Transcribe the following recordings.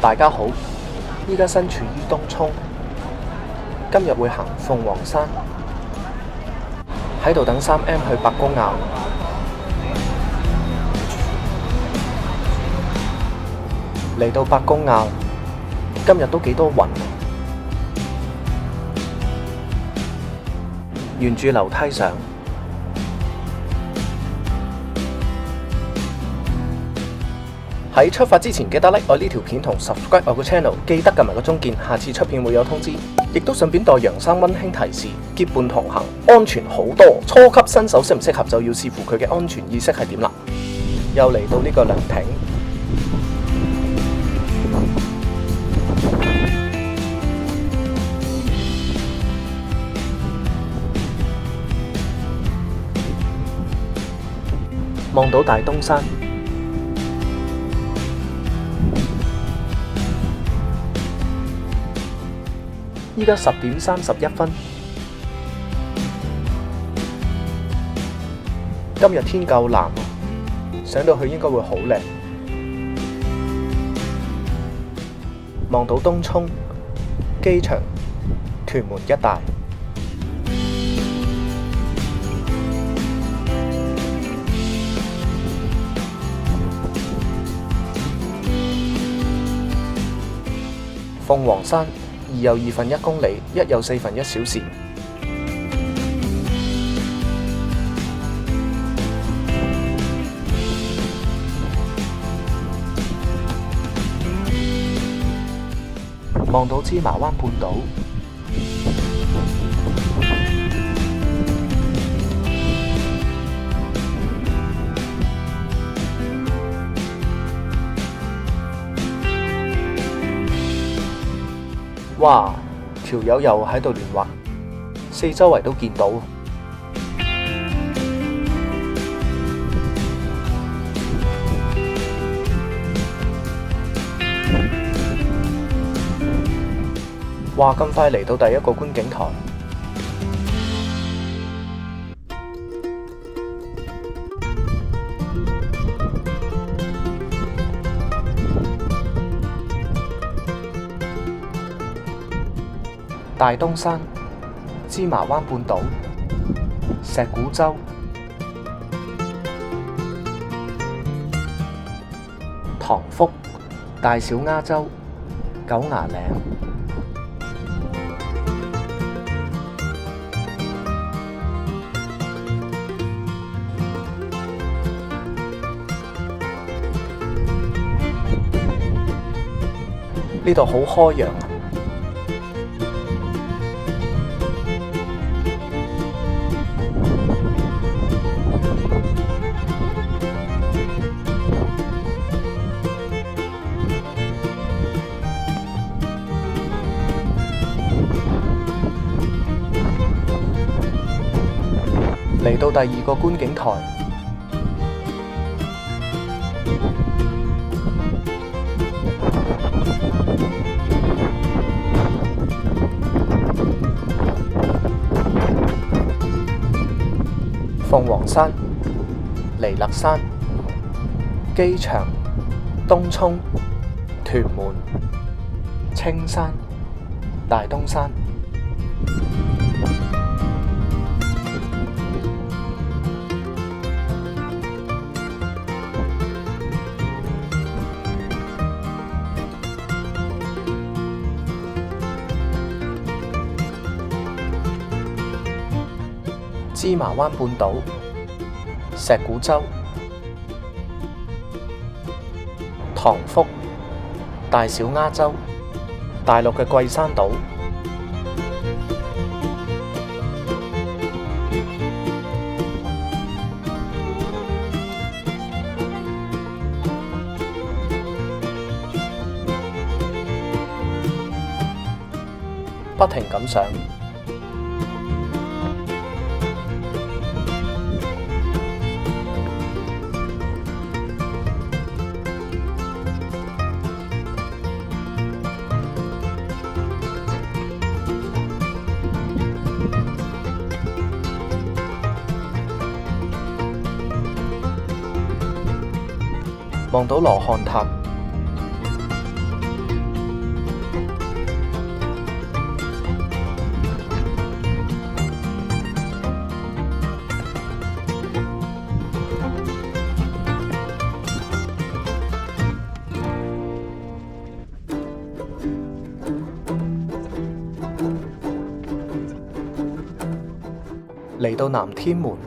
大家好，依家身處於東涌，今日會行鳳凰山，喺度等3M 去伯公坳。嚟到伯公坳，今日都幾多雲，沿住樓梯上。喺出發之前記得 like 我呢條片同 subscribe 我個 channel， 記得撳埋個鐘鍵，下次出片會有通知。亦都順便代楊生溫馨提示：結伴同行，安全好多。初級新手適唔適合就要視乎佢嘅安全意識係點啦。又嚟到呢個涼亭，望到大東山。依家10點31分，今日天夠藍，上到去應該會好靚。望到東涌、機場、屯門一帶。鳳凰山2又1/2公里，1又1/4小時。望到芝麻灣半島，哇！條友又喺度亂畫，四周圍都見到。哇！咁快嚟到第一個觀景台，大東山、芝麻灣半島、石鼓洲、塘福、大小鴉洲、狗牙嶺。呢度好開揚啊！嚟到第2個觀景台，鳳凰山、彌勒山、機場、東涌、屯門、青山、大東山。芝麻灣半島、石鼓洲、塘福、大小鴉洲、大陸嘅桂山島。不停咁上。望到羅漢塔，嚟到南天門，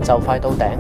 就快到頂。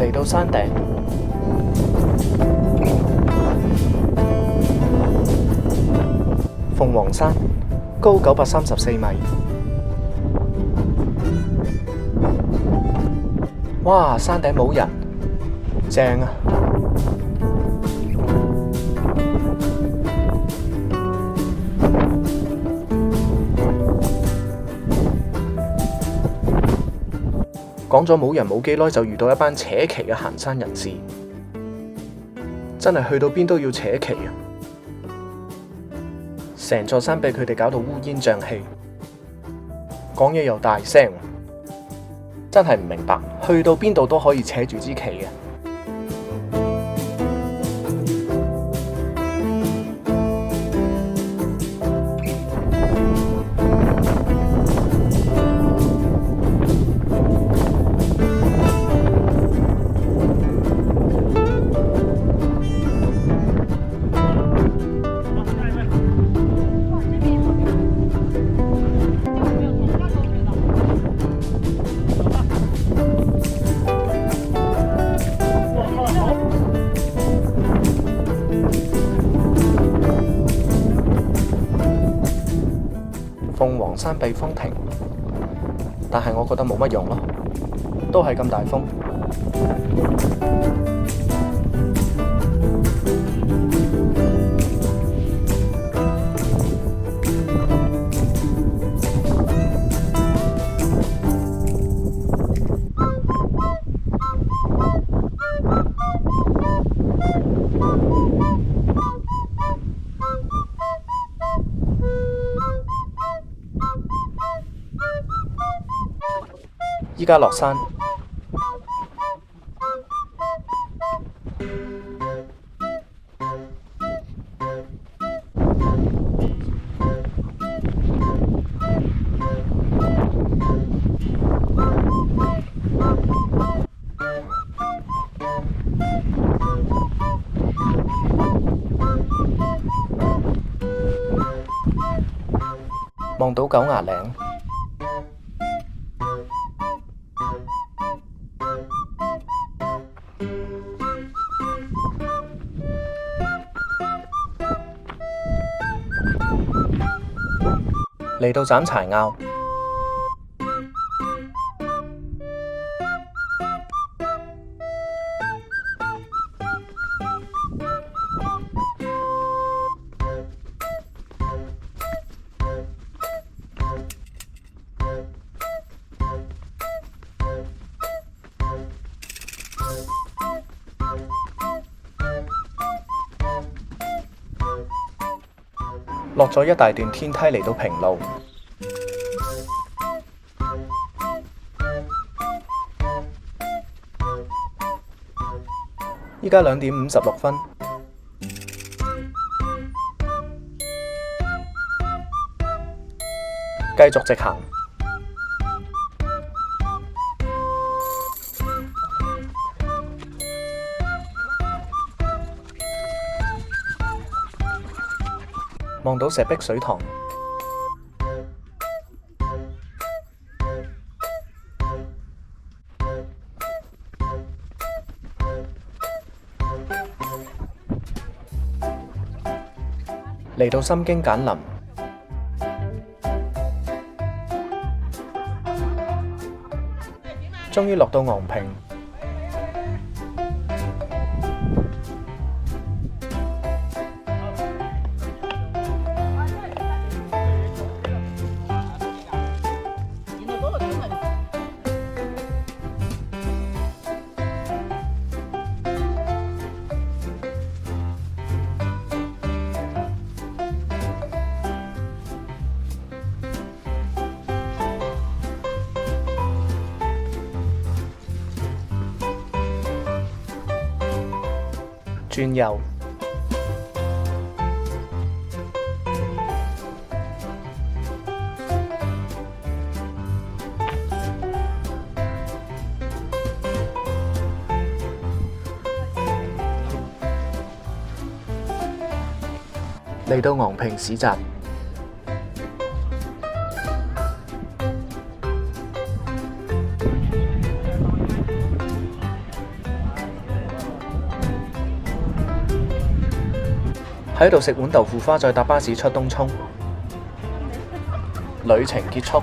嚟到山頂，鳳凰山高934米。哇！山頂冇人，正啊！講咗冇人冇幾耐，就遇到一班扯旗嘅行山人士，真係去到邊都要扯旗啊！成座山俾佢哋搞到烏煙瘴氣，講嘢又大聲，真係唔明白，去到邊度都可以扯住支旗嘅。鳳凰山避風亭，但係我覺得冇乜用咯，都係咁大風。依家落山，望到狗牙嶺。嚟到斬柴坳，落咗一大段天梯嚟到平路。依家2點56分，繼續直行。望到石壁水塘。嚟到心經簡林，終於落到昂坪。轉右，嚟到昂坪市集。喺度食碗豆腐花，再搭巴士出東涌，旅程結束。